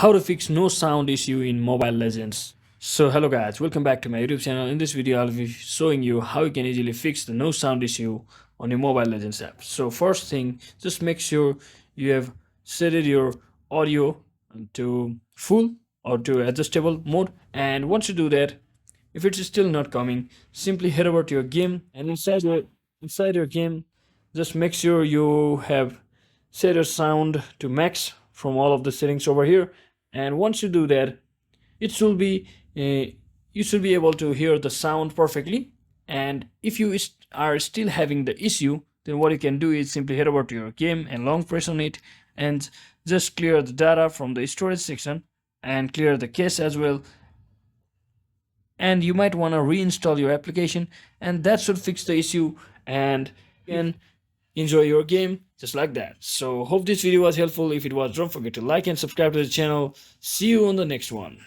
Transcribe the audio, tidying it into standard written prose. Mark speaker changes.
Speaker 1: how to fix no sound issue in Mobile Legends. So hello guys, welcome back to my YouTube channel. In this video I'll be showing you how you can easily fix the no sound issue on your Mobile Legends app. So first thing, just make sure you have set your audio to full or to adjustable mode, and once you do that, if it's still not coming, simply head over to your game, and inside your game, just make sure you have set your sound to max from all of the settings over here. And once you do that, it should be you should be able to hear the sound perfectly. And if you are still having the issue, then what you can do is simply head over to your game and long press on it, and just clear the data from the storage section and clear the cache as well. And you might want to reinstall your application, and that should fix the issue, and you can enjoy your game just like that. So hope this video was helpful. If it was, don't forget to like and subscribe to the channel. See you on the next one.